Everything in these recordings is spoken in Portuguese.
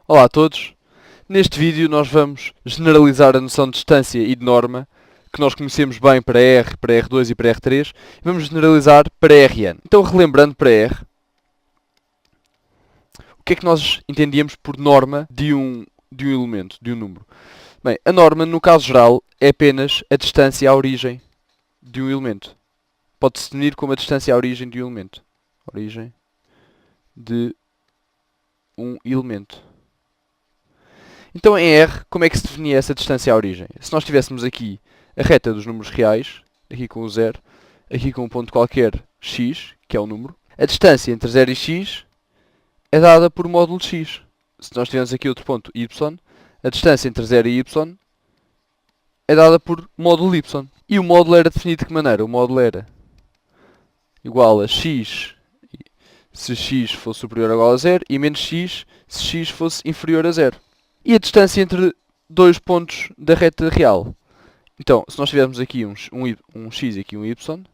Olá a todos. Neste vídeo nós vamos generalizar a noção de distância e de norma, que nós conhecemos bem para R, para R2 e para R3, e vamos generalizar para Rn. Então, relembrando para R, o que é que nós entendíamos por norma de um elemento, de um número? Bem, a norma, no caso geral, é apenas a distância à origem de um elemento. Pode-se definir como a distância à origem de um elemento. Origem de um elemento. Então, em R, como é que se definia essa distância à origem? Se nós tivéssemos aqui a reta dos números reais, aqui com o zero, aqui com um ponto qualquer x, que é o número, a distância entre 0 e x é dada por módulo de x. Se nós tivermos aqui outro ponto y, a distância entre 0 e y é dada por módulo y. E o módulo era definido de que maneira? O módulo era igual a x se x fosse superior ou igual a 0 e menos x se x fosse inferior a 0. E a distância entre dois pontos da reta real? Então, se nós tivermos aqui um x e aqui um y,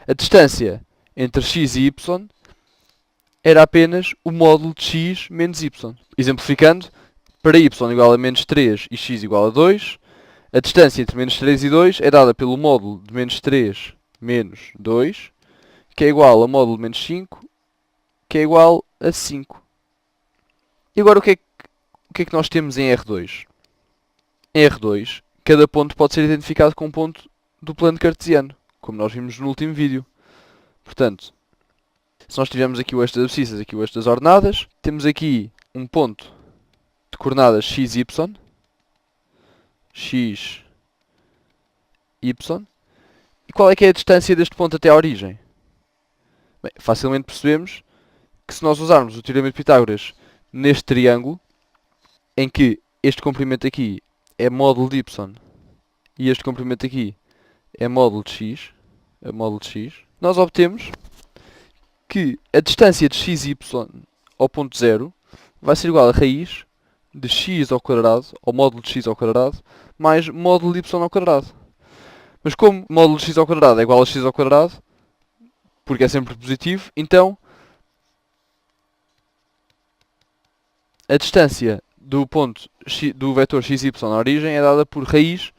a distância entre x e y era apenas o módulo de x menos y. Exemplificando, para y igual a menos 3 e x igual a 2, a distância entre menos 3 e 2 é dada pelo módulo de menos 3 menos 2, que é igual a módulo de menos 5, que é igual a 5. E agora o que é que nós temos em R2? Em R2, cada ponto pode ser identificado com um ponto do plano cartesiano, como nós vimos no último vídeo. Portanto, se nós tivermos aqui o eixo das abscissas, aqui o eixo das ordenadas, temos aqui um ponto de coordenadas x, y, x, y. E qual é que é a distância deste ponto até à origem? Bem, facilmente percebemos que se nós usarmos o teorema de Pitágoras neste triângulo, em que este comprimento aqui é módulo de y e este comprimento aqui é módulo de x, nós obtemos que a distância de x e y ao ponto 0 vai ser igual a raiz de x ao quadrado, ou módulo de x ao quadrado, mais módulo de y ao quadrado. Mas como módulo de x ao quadrado é igual a x ao quadrado, porque é sempre positivo, então a distância do ponto do vetor xy na origem é dada por raiz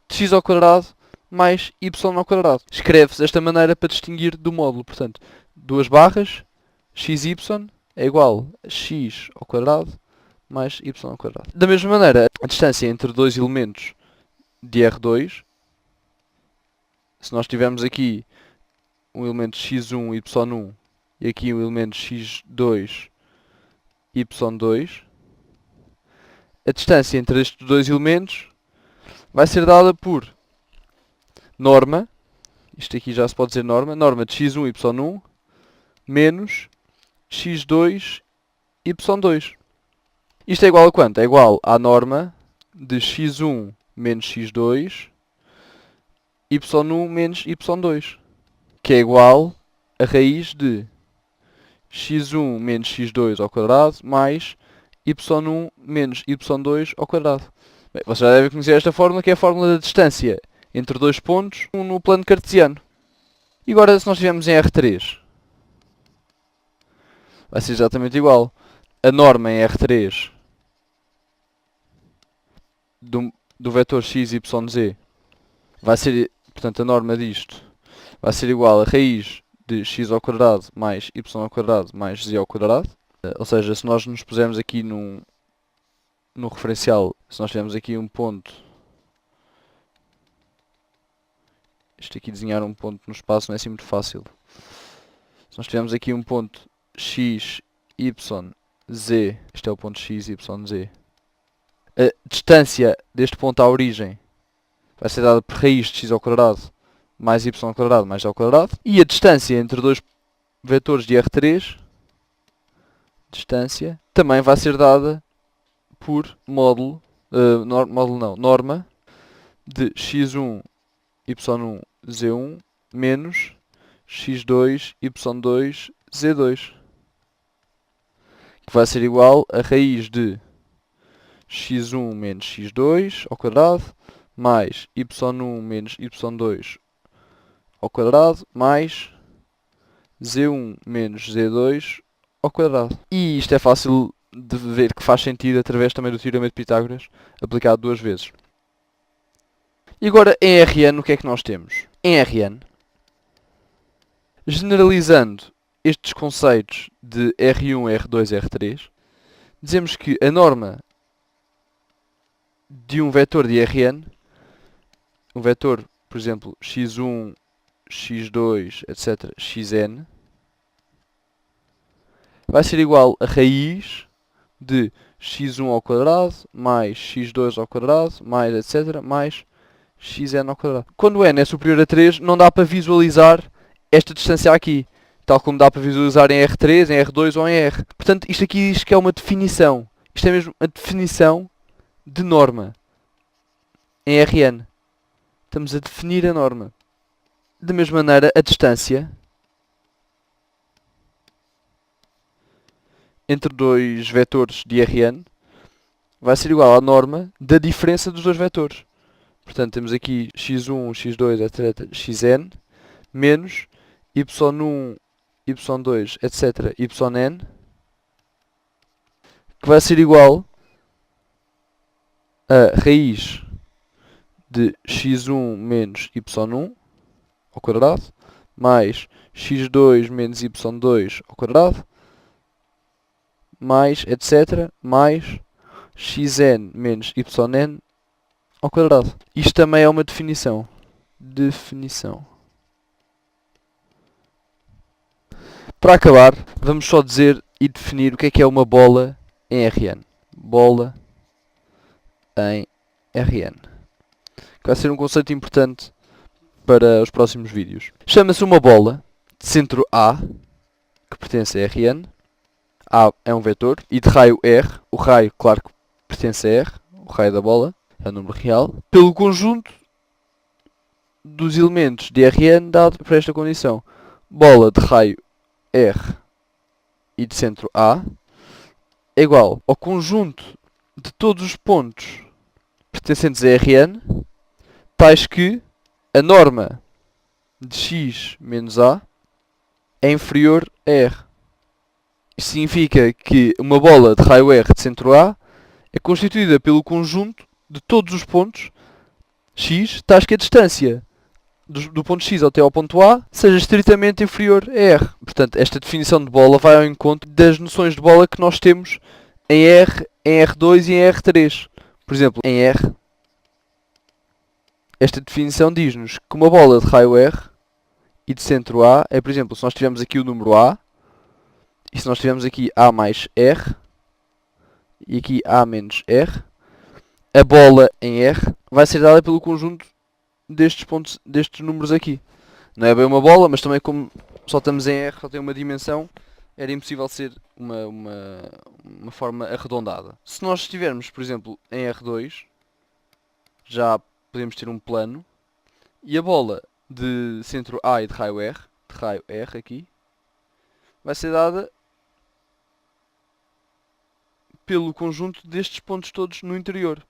de x ao quadrado mais y ao quadrado. Escreve-se desta maneira para distinguir do módulo. Portanto, duas barras, xy é igual a x ao quadrado mais y ao quadrado. Da mesma maneira, a distância entre dois elementos de R2, se nós tivermos aqui um elemento x1, y1 e aqui um elemento x2, y2, a distância entre estes dois elementos vai ser dada por norma, isto aqui já se pode dizer norma de x1, y1 menos x2, y2. Isto é igual a quanto? É igual à norma de x1 menos x2, y1 menos y2, que é igual a raiz de x1 menos x2 ao quadrado mais y1 menos y2 ao quadrado. Bem, você já deve conhecer esta fórmula, que é a fórmula da distância entre dois pontos no plano cartesiano. E agora, se nós estivermos em R3, vai ser exatamente igual. A norma em R3 do vetor x, y, z vai ser, portanto, a norma disto vai ser igual a raiz de x ao quadrado mais y ao quadrado mais z ao quadrado. Ou seja, se nós nos pusermos aqui no referencial, se nós tivermos aqui um ponto, isto aqui desenhar um ponto no espaço não é assim muito fácil. Se nós tivermos aqui um ponto x, y, z, este é o ponto x, y, z, a distância deste ponto à origem vai ser dada por raiz de x ao quadrado mais y ao quadrado mais z ao quadrado. E a distância entre dois vetores de R3, distância, também vai ser dada por norma de x1, y1, z1 menos x2, y2, z2, que vai ser igual a raiz de x1 menos x2 ao quadrado mais y1 menos y2 ao quadrado mais z1 menos z2 ao quadrado. E isto é fácil de ver que faz sentido através também do teorema de Pitágoras, aplicado duas vezes. E agora em Rn o que é que nós temos? Em Rn, generalizando estes conceitos de R1, R2 e R3, dizemos que a norma de um vetor de Rn, um vetor, por exemplo, x1, x2, etc., xn, vai ser igual a raiz de x1 ao quadrado, mais x2 ao quadrado, mais etc., mais xn ao quadrado. Quando n é superior a 3, não dá para visualizar esta distância aqui, tal como dá para visualizar em R3, em R2 ou em R. Portanto, isto aqui diz que é uma definição. Isto é mesmo a definição de norma em Rn. Estamos a definir a norma. Da mesma maneira, a distância entre dois vetores de Rn vai ser igual à norma da diferença dos dois vetores. Portanto, temos aqui x1, x2, etc., xn, menos y1, y2, etc., yn, que vai ser igual a raiz de x1 menos y1 ao quadrado, mais x2 menos y2 ao quadrado, mais etc., mais xn menos yn ao quadrado. Isto também é uma definição. Para acabar, vamos só dizer e definir o que é uma bola em Rn. Bola em Rn. Que vai ser um conceito importante para os próximos vídeos. Chama-se uma bola de centro A, que pertence a Rn. A é um vetor, e de raio R. O raio, claro que pertence a R. O raio da bola é um número real. Pelo conjunto dos elementos de Rn dado por esta condição. Bola de raio R e de centro A é igual ao conjunto de todos os pontos pertencentes a Rn, tais que a norma de x menos A é inferior a R. Isto significa que uma bola de raio R de centro A é constituída pelo conjunto de todos os pontos x, tais que a distância do ponto x até ao ponto A seja estritamente inferior a R. Portanto, esta definição de bola vai ao encontro das noções de bola que nós temos em R, em R2 e em R3. Por exemplo, em R, esta definição diz-nos que uma bola de raio R e de centro A é, por exemplo, se nós tivermos aqui o número A, e se nós tivermos aqui A mais R, e aqui A menos R, a bola em R vai ser dada pelo conjunto destes pontos, destes números aqui. Não é bem uma bola, mas também como só estamos em R, só tem uma dimensão, era impossível ser uma forma arredondada. Se nós estivermos, por exemplo, em R2, já podemos ter um plano, e a bola de centro A e de raio R aqui, vai ser dada pelo conjunto destes pontos todos no interior.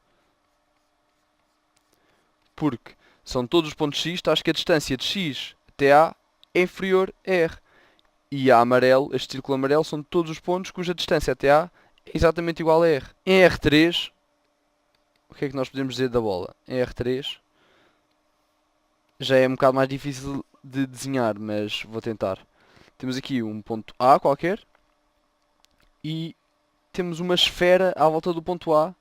Porque são todos os pontos x, tais que a distância de x até A é inferior a R. E a amarelo, este círculo amarelo, são todos os pontos cuja distância até A é exatamente igual a R. Em R3, o que é que nós podemos dizer da bola? Em R3, já é um bocado mais difícil de desenhar, mas vou tentar. Temos aqui um ponto A qualquer, e temos uma esfera à volta do ponto A,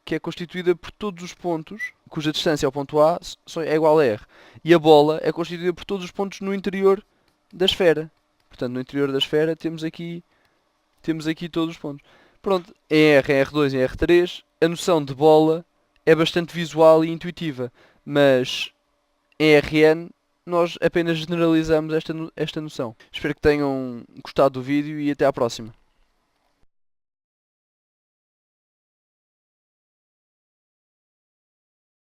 que é constituída por todos os pontos cuja distância ao ponto A é igual a R. E a bola é constituída por todos os pontos no interior da esfera. Portanto, no interior da esfera temos aqui todos os pontos. Pronto, em R, em R2 e em R3, a noção de bola é bastante visual e intuitiva. Mas em Rn nós apenas generalizamos esta noção. Espero que tenham gostado do vídeo e até à próxima.